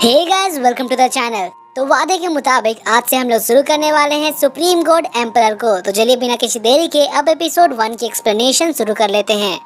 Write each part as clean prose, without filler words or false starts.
Hey guys, welcome to the channel. तो वादे के मुताबिक आज से हम लोग शुरू करने वाले हैं सुप्रीम गॉड एम्परर को। तो चलिए बिना किसी देरी के अब एपिसोड 1 की एक्सप्लेनेशन शुरू कर लेते हैं।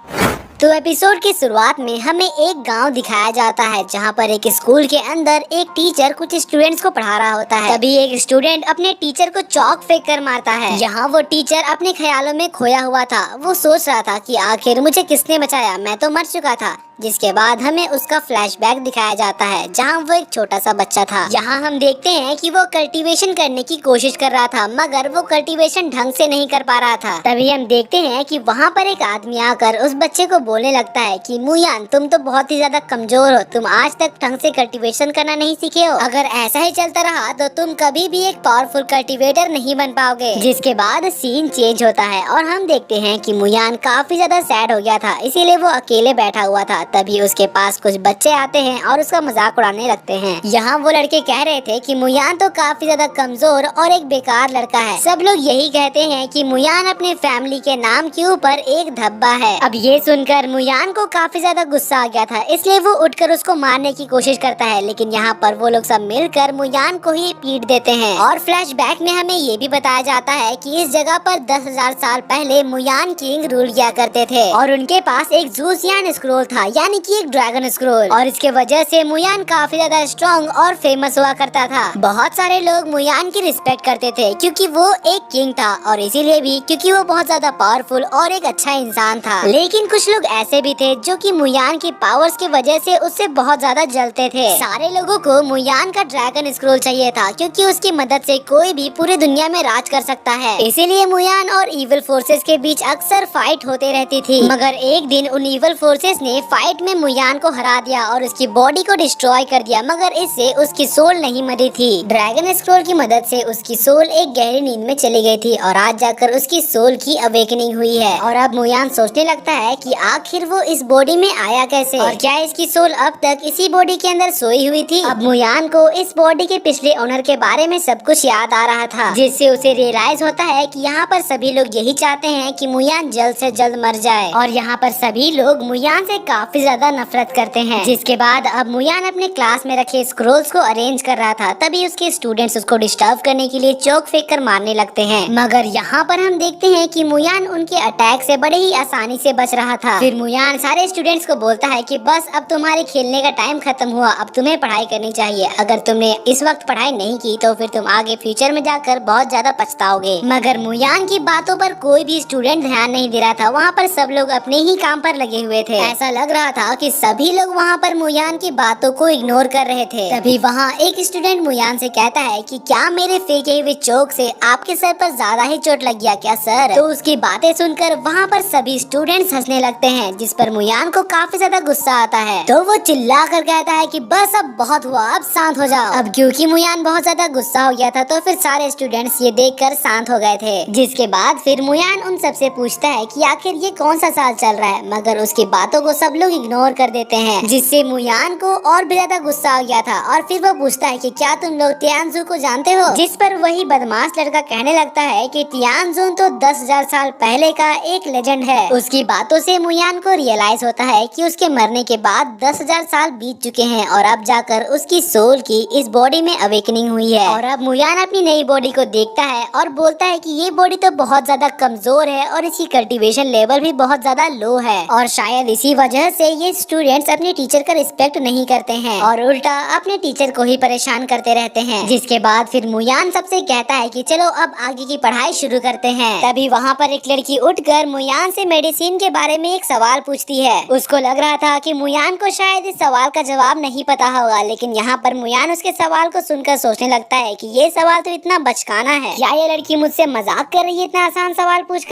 तो एपिसोड की शुरुआत में हमें एक गांव दिखाया जाता है जहां पर एक स्कूल के अंदर एक टीचर कुछ स्टूडेंट्स को पढ़ा रहा होता है। तभी एक स्टूडेंट अपने टीचर को चौक फेंक कर मारता है। यहाँ वो टीचर अपने ख्यालों में खोया हुआ था। वो सोच रहा था कि आखिर मुझे किसने बचाया, मैं तो मर चुका था। जिसके बाद हमें उसका फ्लैशबैक दिखाया जाता है जहां वो एक छोटा सा बच्चा था। यहाँ हम देखते हैं कि वो कल्टीवेशन करने की कोशिश कर रहा था, मगर वो कल्टीवेशन ढंग से नहीं कर पा रहा था। तभी हम देखते हैं कि वहाँ पर एक आदमी आकर उस बच्चे को बोलने लगता है कि मुयान, तुम तो बहुत ही ज्यादा कमजोर हो, तुम आज तक ढंग से कल्टीवेशन करना नहीं सीखे हो। अगर ऐसा ही चलता रहा तो तुम कभी भी एक पावरफुल कल्टीवेटर नहीं बन पाओगे। जिसके बाद सीन चेंज होता है और हम देखते हैं कि मुयान काफी ज्यादा सैड हो गया था, इसीलिए वो अकेले बैठा हुआ था। तभी उसके पास कुछ बच्चे आते हैं और उसका मजाक उड़ाने लगते हैं। यहाँ वो लड़के कह रहे थे कि मुयान तो काफी ज्यादा कमजोर और एक बेकार लड़का है। सब लोग यही कहते हैं कि मुयान अपने फैमिली के नाम के ऊपर एक धब्बा है। अब ये सुनकर मुयान को काफी ज्यादा गुस्सा आ गया था, इसलिए वो उठकर उसको मारने की कोशिश करता है। लेकिन यहाँ पर वो लोग सब मिलकर मुयान को ही पीट देते हैं। और फ्लैशबैक में हमें ये भी बताया जाता है कि इस जगह पर 10,000 साल पहले मुयान किंग रूल किया करते थे और उनके पास एक जूसियान स्क्रोल था, यानी कि एक ड्रैगन स्क्रोल। और इसके वजह से मुयान काफी ज्यादा स्ट्रॉन्ग और फेमस हुआ करता था। बहुत सारे लोग मुयान की रिस्पेक्ट करते थे क्योंकि वो एक किंग था, और इसीलिए भी क्योंकि वो बहुत ज्यादा पावरफुल और एक अच्छा इंसान था। लेकिन कुछ लोग ऐसे भी थे जो कि मुयान की पावर्स की वजह से उससे बहुत ज्यादा जलते थे। सारे लोगों को मुयान का ड्रैगन स्क्रोल चाहिए था क्योंकि उसकी मदद से कोई भी पूरी दुनिया में राज कर सकता है। इसीलिए मुयान और इविल फोर्सेस के बीच अक्सर फाइट होते रहती थी। मगर एक दिन उन इविल फोर्सेस ने फाइट में मुयान को हरा दिया और उसकी बॉडी को डिस्ट्रॉय कर दिया, मगर इससे उसकी सोल नहीं मरी थी। ड्रैगन स्क्रोल की मदद से उसकी सोल एक गहरी नींद में चली गई थी और आज जाकर उसकी सोल की अवेकनिंग हुई है। और अब मुयान सोचने लगता है कि आखिर वो इस बॉडी में आया कैसे, और क्या इसकी सोल अब तक इसी बॉडी के अंदर सोई हुई थी। अब मुयान को इस बॉडी के पिछले ओनर के बारे में सब कुछ याद आ रहा था, जिससे उसे रियलाइज होता है कि यहाँ पर सभी लोग यही चाहते हैं कि मुयान जल्द से जल्द मर जाए। और यहाँ पर सभी लोग मुयान से काफी ज्यादा नफरत करते हैं। जिसके बाद अब मुयान अपने क्लास में रखे स्क्रोल्स को अरेंज कर रहा था, तभी उसके स्टूडेंट्स उसको डिस्टर्ब करने के लिए चौक फेंक कर मारने लगते हैं। मगर यहाँ पर हम देखते हैं कि मुयान उनके अटैक से बड़े ही आसानी से बच रहा था। फिर मुयान सारे स्टूडेंट्स को बोलता है कि बस अब तुम्हारे खेलने का टाइम खत्म हुआ, अब तुम्हें पढ़ाई करनी चाहिए। अगर तुमने इस वक्त पढ़ाई नहीं की तो फिर तुम आगे फ्यूचर में जाकर बहुत ज्यादा पछताओगे। मगर मुयान की बातों पर कोई भी स्टूडेंट ध्यान नहीं दे रहा था। वहाँ पर सब लोग अपने ही काम पर लगे हुए थे। ऐसा लग रहा था कि सभी लोग वहाँ पर मुयान की बातों को इग्नोर कर रहे थे। तभी वहाँ एक स्टूडेंट मुयान से कहता है कि क्या मेरे फेंके हुए चोक से आपके सर पर ज्यादा ही चोट लग गया क्या सर? तो उसकी बातें सुनकर वहाँ पर सभी स्टूडेंट्स हंसने लगते हैं, जिस पर मुयान को काफी ज्यादा गुस्सा आता है। तो वो चिल्ला कर कहता है कि बस अब बहुत हुआ, अब शांत हो जाओ। अब क्योंकि मुयान बहुत ज्यादा गुस्सा हो गया था तो फिर सारे स्टूडेंट्स ये देखकर शांत हो गए थे। जिसके बाद फिर मुयान उन सबसे पूछता है कि आखिर ये कौन सा साल चल रहा है, मगर उसकी बातों को सब लोग इग्नोर कर देते हैं, जिससे मुयान को और भी ज्यादा गुस्सा हो गया था। और फिर वो पूछता है कि क्या तुम लोग तियानजू को जानते हो? जिस पर वही बदमाश लड़का कहने लगता है कि तियानजू तो 10,000 साल पहले का एक लेजेंड है। उसकी बातों से मुयान को रियलाइज होता है कि उसके मरने के बाद 10,000 साल बीत चुके हैं और अब जाकर उसकी सोल की इस बॉडी में अवेकनिंग हुई है। और अब मुयान अपनी नई बॉडी को देखता है और बोलता है कि ये बॉडी तो बहुत ज्यादा कमजोर है और इसकी कल्टीवेशन लेवल भी बहुत ज्यादा लो है, और शायद इसी वजह से ये स्टूडेंट्स अपने टीचर का रिस्पेक्ट नहीं करते हैं और उल्टा अपने टीचर को ही परेशान करते रहते हैं। जिसके बाद फिर मुयान सबसे कहता है कि चलो अब आगे की पढ़ाई शुरू करते हैं। तभी वहाँ पर एक लड़की उठकर मुयान से मेडिसिन के बारे में एक सवाल पूछती है। उसको लग रहा था कि मुयान को शायद इस सवाल का जवाब नहीं पता होगा, लेकिन यहाँ पर मुयान उसके सवाल को सुनकर सोचने लगता है कि ये सवाल तो इतना बचकाना है, क्या ये लड़की मुझसे मजाक कर रही है इतना आसान सवाल पूछ